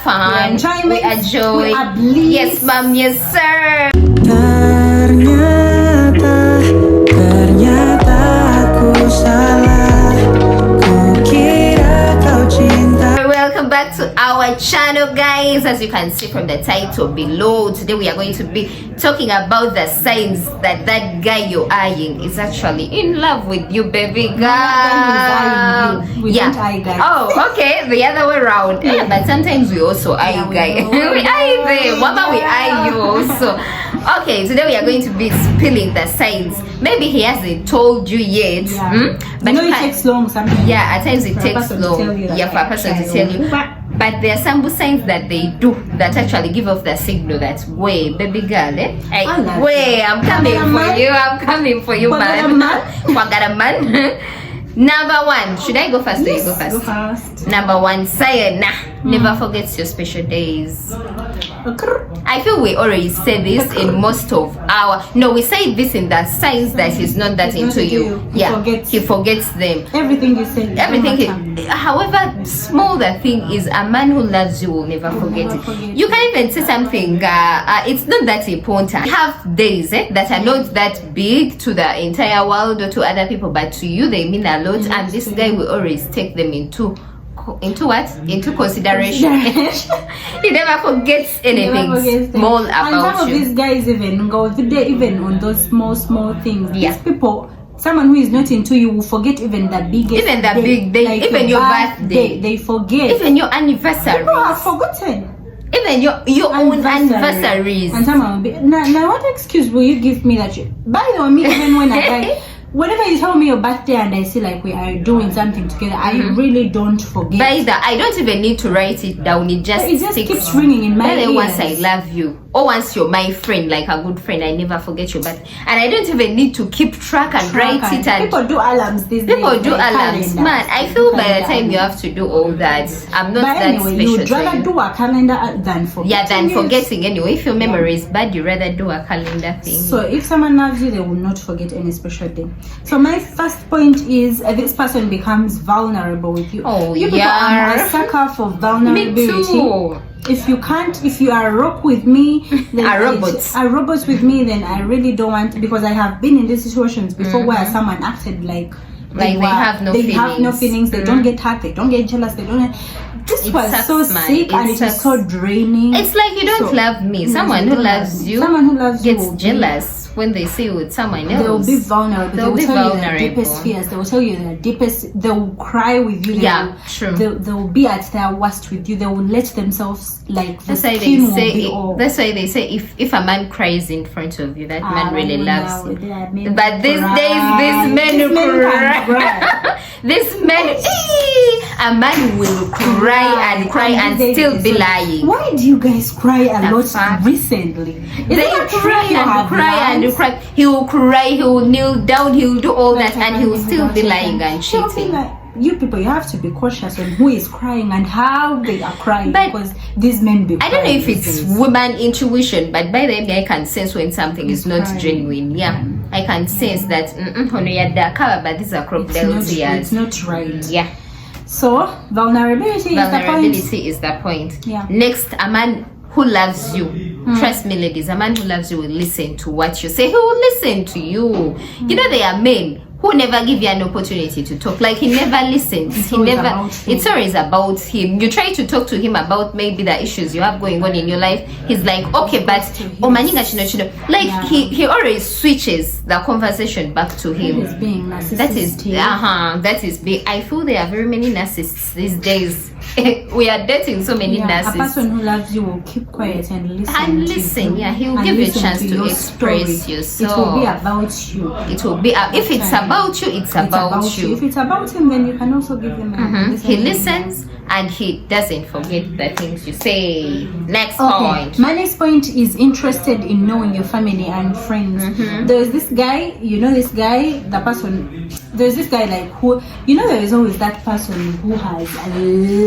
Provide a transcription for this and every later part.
have fun, we enjoy. We are bliss. Yes, ma'am. Yes, sir. Ternyata aku salah. Kukira kau cinta. Welcome back to our channel, guys. As you can see from the title below, today we are going to be talking about the signs that that guy you're eyeing is actually in love with you, baby girl. We don't eye guys. Oh, okay, the other way around. Yeah, but sometimes we also eye guys. We eye them. Mama, we eye you also. Okay, today we are going to be spilling the signs. Maybe he hasn't told you yet. Yeah. But it takes long sometimes. Yeah, at times it takes long. Yeah, for a person to tell you. But there are some signs that they do that actually give off the signal that, way, baby girl, I'm coming for you. I'm coming for you, man. Wagaraman. Number one, should I go first? Yes, or you go first? Go first. Number one, Sayana. Never forget your special days. I feel we already say this in most of our. No, we say this in the signs that he's not that into you. He forgets them. Everything you say. However small the thing is, a man who loves you will never forget it. You can even say something. It's not that important. You have days that are not that big to the entire world or to other people, but to you they mean a lot. And this guy will always take them into what? Into consideration. He never forgets anything small about you. And some of these guys even go even on those small things. Yeah. These people, someone who is not into you will forget even the biggest even the big day, like even your birthday. They forget. Even your anniversary. People have forgotten. Even your own anniversaries. And someone will be now what excuse will you give me that you by the way, me even when I die, whenever you tell me your birthday and I see like we are doing something together, I really don't forget. By that, I don't even need to write it down. It just keeps ringing in my ears. Once I love you, or once you're my friend, like a good friend, I never forget your birthday. And I don't even need to keep track and write it. And people do alarms these days. People do alarms. Man, I feel by the time you have to do all that, I'm not that anyway, special. You'd rather do a calendar than forgetting. Yeah, than forgetting anyway. If your memory is bad, you rather do a calendar thing. So if someone loves you, they will not forget any special day. So my first point is this person becomes vulnerable with you. Oh, you people are a sucker for vulnerability. Me too. If you are a rock with me, then a robot with me, then I really don't want, because I have been in these situations before where someone acted like they have no feelings. They don't get hurt, they don't get jealous, they don't. This was so sick and it is so draining. It's like you don't love me. Someone who loves you gets jealous when they see you with someone else. They will be vulnerable. They will tell you their deepest fears. They will tell you their deepest. They will cry with you. True. They will be at their worst with you. They will let themselves like. That's why they say if a man cries in front of you, that man really loves you. But these days, these men who cry. This man, a man will cry and still be lying. Why do you guys cry a lot recently? They cry and cry and cry. He will cry, he will kneel down, he will do all that, and he will still be lying and cheating. You people, you have to be cautious on who is crying and how they are crying, because these men be crying. I don't know if it's woman intuition, but by the way, I can sense when something is not genuine. Yeah, I can sense that. But these are crocodile tears. It's not right. Yeah. So vulnerability is the point. Yeah. Next, a man who loves you. Trust me, ladies, a man who loves you will listen to what you say. He will listen to you. You know, there are men who never give you an opportunity to talk. Like, he never listens. It's always about him. You try to talk to him about maybe the issues you have going on in your life. He's like, okay, but like he always switches the conversation back to him. That is being narcissistic. That is being. I feel there are very many narcissists these days. We are dating so many narcissists. A person who loves you will keep quiet and listen. He will give you a chance to express yourself. It will be about you. It will be if it's about you, it's about you. If it's about him, then you can also give him a He listens and he doesn't forget the things you say. Next point. My next point is interested in knowing your family and friends. There's this guy, there's this guy like who, there is always that person who has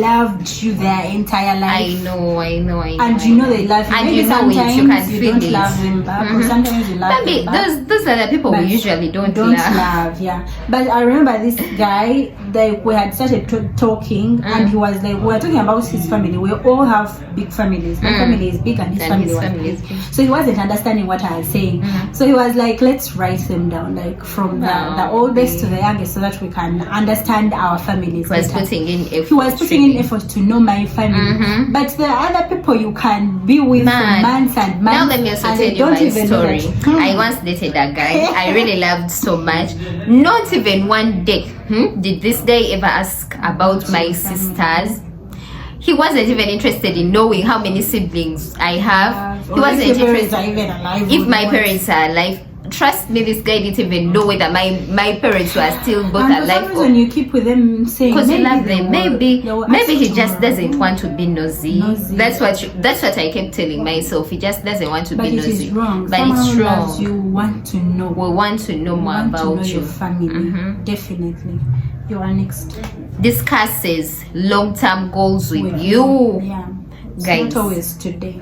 loved you their entire life. I know. And they love you. And maybe sometimes you can feel don't love them back, or sometimes you love them back. Those are the people we usually don't love. Yeah. But I remember this guy like we had started talking, and he was like, we were talking about his family. We all have big families. My family is big, and his family was big. So he wasn't understanding what I was saying. So he was like, let's write them down, like from the oldest to the youngest, so that we can understand our families. He was putting in effort. He was putting in effort to know my family. But the other people you can be with for months and months. Now let me also tell you my story. I once dated a guy I really loved so much. Not even one day did this guy ever ask about my sisters. He wasn't even interested in knowing how many siblings I have. He wasn't interested if my parents are alive. Trust me, this guy didn't even know whether my parents were still both alive. For some reason you keep with them saying because he loves them. Maybe he just doesn't want to be nosy. That's what I kept telling myself. He just doesn't want to be nosy. It is wrong. But it's wrong. You want to know. We want to know more about your family. Definitely. You are next. Discusses long-term goals with you. Yeah. Guys. Not always today.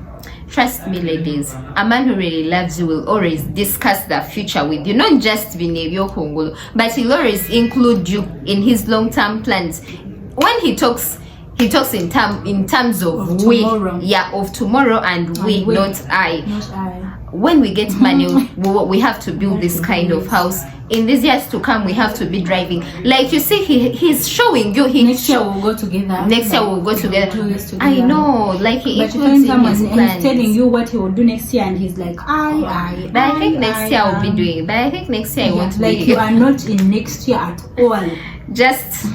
Trust me, ladies, a man who really loves you will always discuss the future with you. Not just Vinevio Kongolo, but he'll always include you in his long-term plans. When he talks in terms of tomorrow. Of tomorrow and we, not I. Not I. When we get money, we have to build this kind of house. In these years to come, we have to be driving. Like you see, he's showing you. Next year we'll go together. Next year we'll go together. Do this together. I know, like he but includes in his plans. He's telling you what he will do next year, and he's like, But I think next year I'll be doing. But I think next year I want to be. Like you are not in next year at all. Just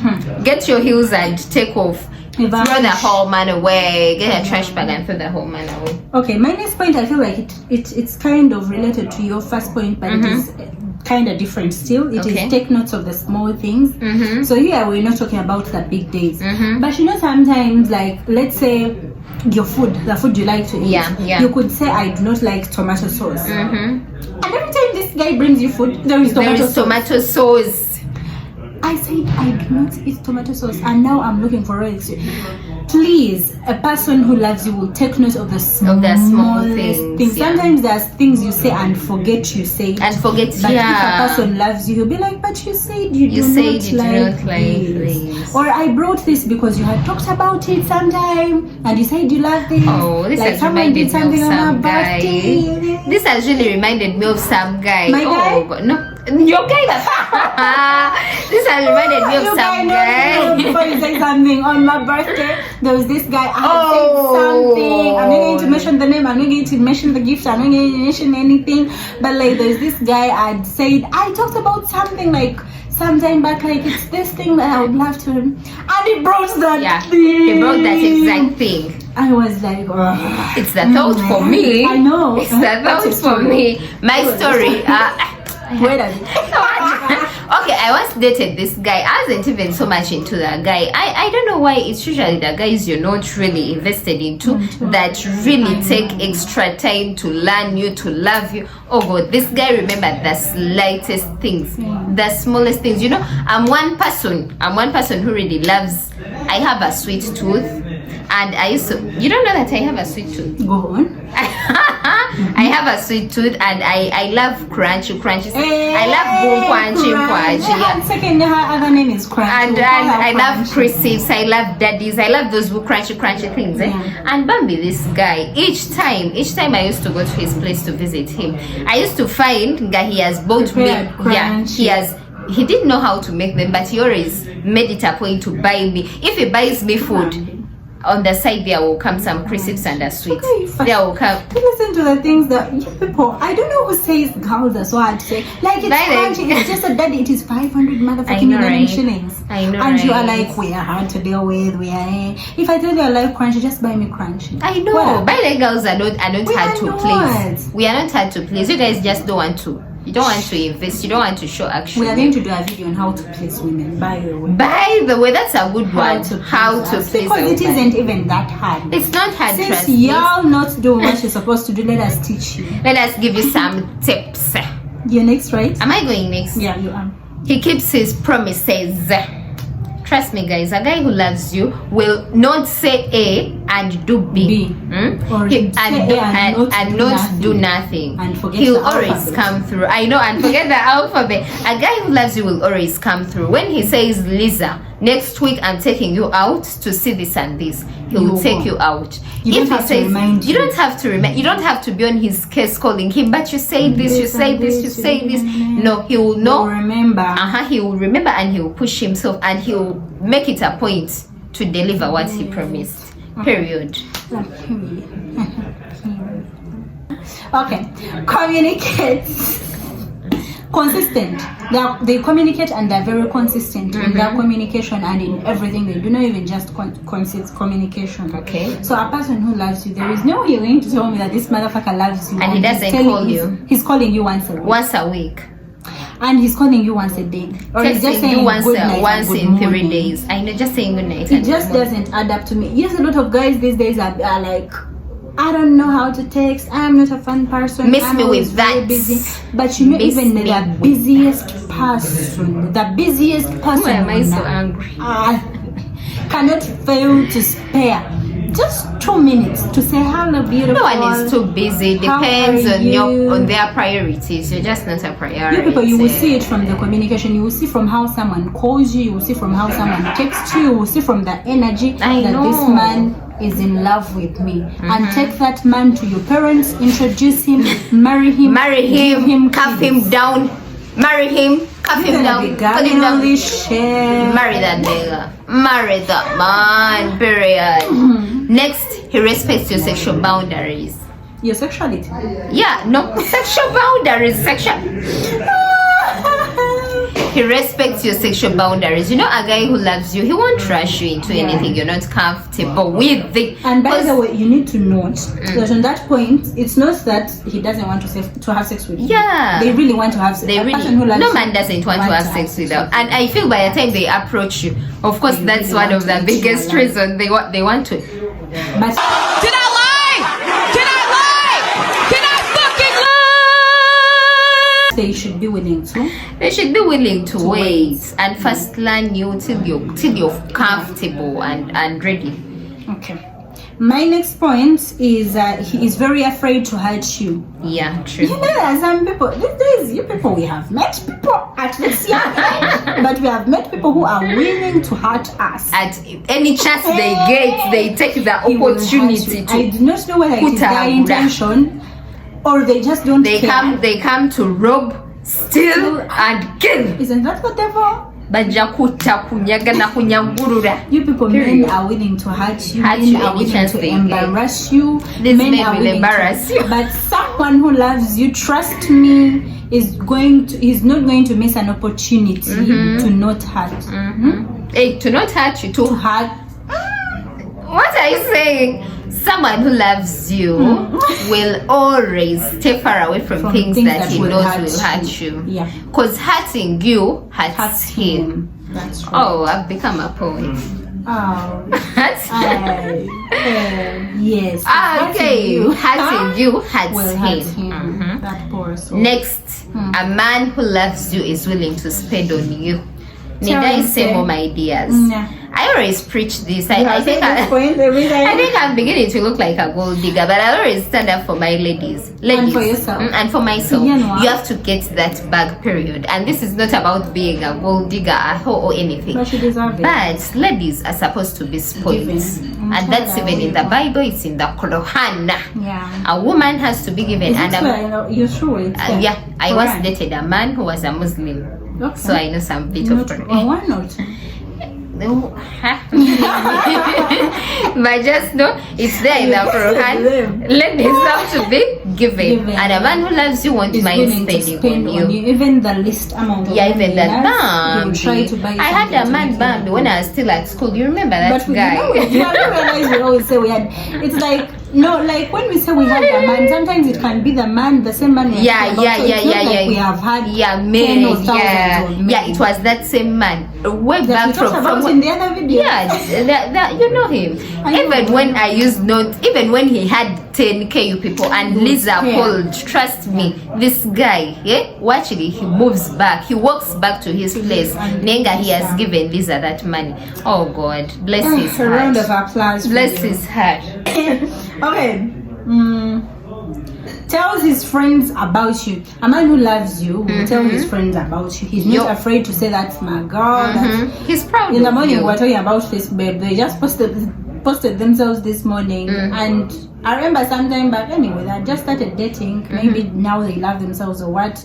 get your heels and take off. Throw the whole man away. Get a trash bag and throw the whole man away. Okay, my next point, I feel like it's kind of related to your first point, but it is kind of different still. It is take notes of the small things. So here we're not talking about the big days, but you know, sometimes, like, let's say your food, the food you like to eat, you could say, I do not like tomato sauce, and every time this guy brings you food, there is tomato sauce. I said I do not eat tomato sauce, and now I'm looking for it. Please, a person who loves you will take note of the small things. Sometimes there's things you say and forget you say it. But if a person loves you, he'll be like, but you said you do not like this. Or I brought this because you had talked about it sometime and you said you love this. Oh, this like has someone did something on some our guy. birthday. This has really reminded me of some guy. My guy? God, no. Your guy. This has reminded me of some guy. Before you say something on my birthday, there was this guy. I had said something. I'm not going to mention the name. I'm not going to mention the gift. I'm not going to mention anything. But like, there's this guy. I'd said I talked about something like sometime back. Like it's this thing that I would love to, and he brought that. Thing. He brought that exact thing. I was like, oh, it's the thought for me. I know. It's the thought for me. My story. Where does it? Okay, I once dated this guy. I wasn't even so much into that guy. I don't know why. It's usually the guys you're not really invested into that really take extra time to learn you, to love you. Oh God, this guy remembered the slightest things, the smallest things. You know, I'm one person who really loves. I have a sweet tooth, and I used to. You don't know that I have a sweet tooth. Go on. I have a sweet tooth, and I love crunchy. I love boom crunchy. And second, her other name is Crunchy. And I love crisps. I love daddies. I love those crunchy things. And Bambi, this guy, each time I used to go to his place to visit him, I used to find that he has bought me. He didn't know how to make them, but he always made it a point to buy me. If he buys me food, on the side there will come some crisps and a sweet. There will come. Listen to the things that you people. I don't know who says girls are so hard to say. Like it's crunchy. It's just a daddy. It is 500 motherfucking shillings. I know, and you are like, we are hard to deal with. We are. If I tell you I like crunchy, just buy me crunchy. I know. Well, by the girls are not hard to please. We are not hard to please. You guys just don't want to. You don't want to invest. You don't want to show action. We are going to do a video on how to please women. By the way, that's a good one. How to please because it isn't even that hard. It's not hard. Since y'all not doing what you're supposed to do, let us teach you. Let us give you some tips. You're next, right? Am I going next? Yeah, you are. He keeps his promises. Trust me, guys, a guy who loves you will not say A and do B. Or and not do nothing. And forget He'll the always alphabet. come through. I know, and forget the alphabet. A guy who loves you will always come through. When he says Lisa, next week I'm taking you out to see this and this, he will take you out. You don't have to remind you don't have to you don't have to be on his case calling him, but you say this, you say this, you say this. No, he will know. Remember. He will remember, and he will push himself, and he will make it a point to deliver what he promised. Period. Okay. Communicate. Consistent. They communicate, and they're very consistent in their communication and in everything they do, not even just communication. Okay. So a person who loves you, there is no way you're going to tell me that this motherfucker loves you and he doesn't call you. He's calling you once a week. And he's calling you once a day, or he's just saying you once in morning. 3 days. I know, just saying good night. It just doesn't add up to me. Yes, a lot of guys these days are like, I don't know how to text. I'm not a fun person. Miss me with that. Busy. But you know, even the busiest person Why am I so angry? Cannot fail to spare just 2 minutes to say hello, beautiful. No one is too busy. Depends on their priorities. You're just not a priority. You people, you will see it from the communication. You will see from how someone calls you. You will see from how someone texts you. You will see from the energy that this man is in love with me. And take that man to your parents, introduce him, marry him, cuff him down, marry him, cuff him down, put him down. Marry that nigga, marry that man. Period. Next, he respects your sexual boundaries. Your sexuality. Yeah, no, sexual boundaries. He respects your sexual boundaries. You know, a guy who loves you, he won't rush you into anything you're not comfortable with. And by the way, you need to note that on that point, it's not that he doesn't want to have sex with you. Yeah, they really want to have sex. No man doesn't want to have sex without. And I feel by the time they approach you, of course, that's one of the biggest reasons they want to. But did I lie? Did I lie? Did I fucking lie? They should be willing to. They should be willing to wait and first learn you till you're comfortable and ready. Okay. My next point is he is very afraid to hurt you. Yeah, true. You know, there are some people, these days, you people, we have met people at this young age, but we have met people who are willing to hurt us. At any chance they get, they take the opportunity to. I do not know whether it is their intention or they just don't care. They come to rob, steal, and kill. Isn't that the devil? You people, men are willing to hurt you, men are willing to embarrass you, men are willing to embarrass you. But someone who loves you, trust me, is not going to miss an opportunity to not hurt. Hey, to not hurt you, to hurt. What are you saying? Someone who loves you will always stay far away from things that he knows will hurt you. Yeah. Because hurting you hurts him. That's right. Oh, I've become a poet. Oh. Yes. Okay. Hurting you hurts him. That poor soul. Next, a man who loves you is willing to spend on you. Need I say more ideas? Nah. I always preach this. I think I'm beginning to look like a gold digger, but I always stand up for my ladies. And for yourself. And for myself. You have to get that bag, period. And this is not about being a gold digger, a hoe, or anything. But you deserve it. But ladies are supposed to be spoiled. And that's even in the Bible, it's in the Quran. Yeah. A woman has to be given. You're sure? Yeah. I once dated a man who was a Muslim. Okay. So I know some bit of Quran. Why not? No, but just know it's there in the Quran. Ladies have to be given, and a man who loves you won't mind spending on you. Even the least amount. Even that bam. I had a man bambi when I was still at school. You remember that guy? You realize we always say we had. It's like like when we say we had the man, sometimes it can be the man, the same man. Yeah. We have had men. Yeah, it was that same man. Way back from in the other video. Yeah, you know him. Even when I used not, even when he had 10k, you people, and Lisa called. Trust me, this guy, actually he moves back. He walks back to his place. Nenga, he has given Lisa that money. Oh God, bless his heart. A round of applause. Bless his heart. Okay. tells his friends about you. A man who loves you will tell his friends about you. He's not afraid to say that's my girl. He's proud. In the morning, of you. we're talking about this, babe. They just posted themselves this morning, and I remember sometime back. Anyway, they just started dating. Maybe now they love themselves or what.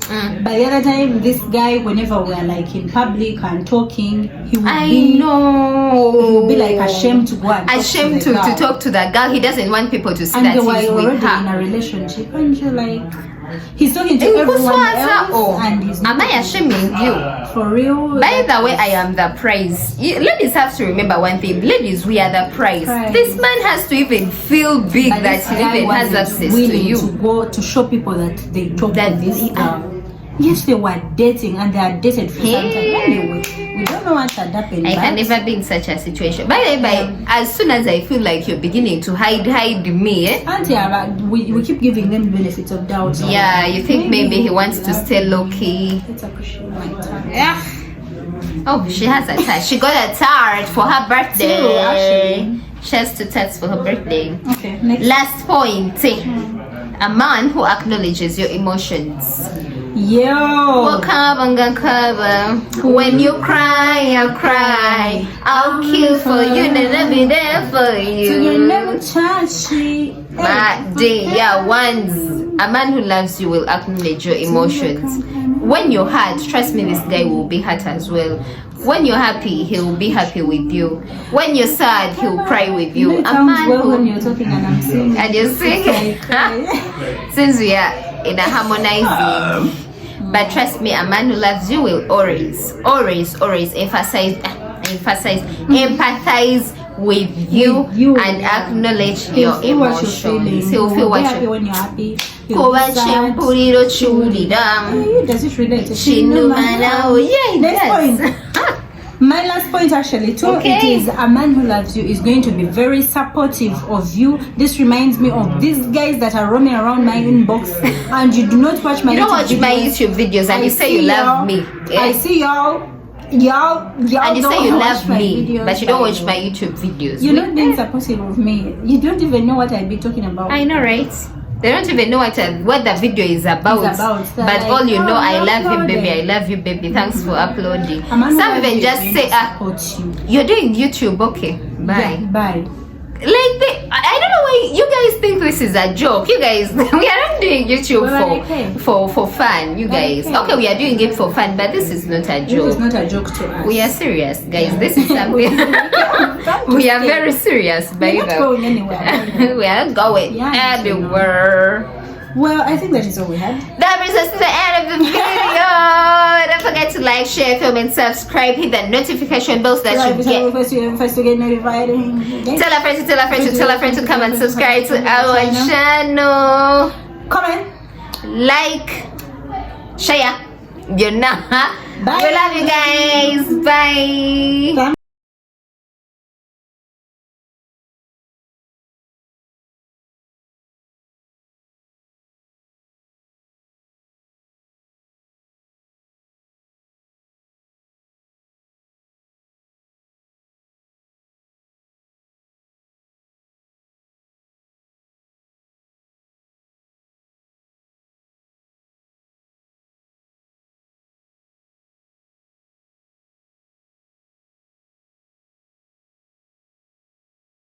But the other time, this guy, whenever we're like in public and talking, he would I know. He would be like ashamed to go and ashamed to talk to that girl. He doesn't want people to see and that they were he's already with her. in a relationship, and you're like, he's talking to everyone else, and he's am not I ashaming you? for real? By the way, I am the prize. Ladies have to remember one thing. Ladies, we are the prize. Prize. This man has to even feel big But that this he guy even has wasn't access to willing you. to go to show people that they talk That to this they girl. Yes, they were dating and they are dated for some time. Anyway, we don't know what had happened. I but can never be in such a situation. By the way, as soon as I feel like you're beginning to hide me, Auntie, we keep giving them the benefits of doubt. yeah, you think maybe he wants to stay low key. Let's appreciate my time. Yeah. Oh, she has a tart. She got a tart for her birthday. Two, actually. She has 2 tarts for her birthday. Okay, next. Last point. A man who acknowledges your emotions. Yo. When you cry, I'll cry. I'll kill for you, then I'll be there for So you you. never touch me. But yeah, a man who loves you will acknowledge your emotions. When you're hurt, trust me, this guy will be hurt as well. When you're happy, he'll be happy with you. When you're sad, he'll cry with you. It A sounds man well when who, you're talking and I'm singing. and you're singing. Since we are in a harmonizing, but trust me, a man who loves you will always empathize with you and acknowledge your feel what you're emotions. feeling. He'll feel what happy you're when you're happy. Kuba He'll be sad. chimpuliro chulira. Hey, does it relate? Chinumana. Yeah, it Next does. point. My last point actually too, Okay. it is a man who loves you is going to be very supportive of you. This reminds me of these guys that are roaming around my inbox and you do not watch my You don't watch YouTube my videos. YouTube videos and I you say see you love y'all. me. Yeah? I see y'all And you don't say you watch love my me, videos, but you don't watch my YouTube videos. You're not being supportive of me. You don't even know what I be talking about. I know, right? They don't even know what the video is about. It's about. They're But like, all you know, "Oh, I love you, uploaded." baby. I love you, baby. Thanks for uploading. A man who Some loves even you just is say, going to support you. you're doing YouTube, okay? Bye. Yeah, bye. Like I don't know why you guys think this is a joke. You guys, we are not doing YouTube Well, okay. for fun. You guys, okay, we are doing it for fun, but this is not a This joke. is not a joke to us. We are serious, guys. This is something. We are very serious, We're not baby. going anywhere. We are going Yeah, everywhere. Well, I think that is all we had. That brings us to the end of the video. Don't forget to like, share, film, and subscribe. Hit the notification bells that you get. First to get notified. Tell a friend to tell a friend to tell a friend to come and subscribe to our channel. Comment. Like, share. You know. Bye. We love you guys. Bye.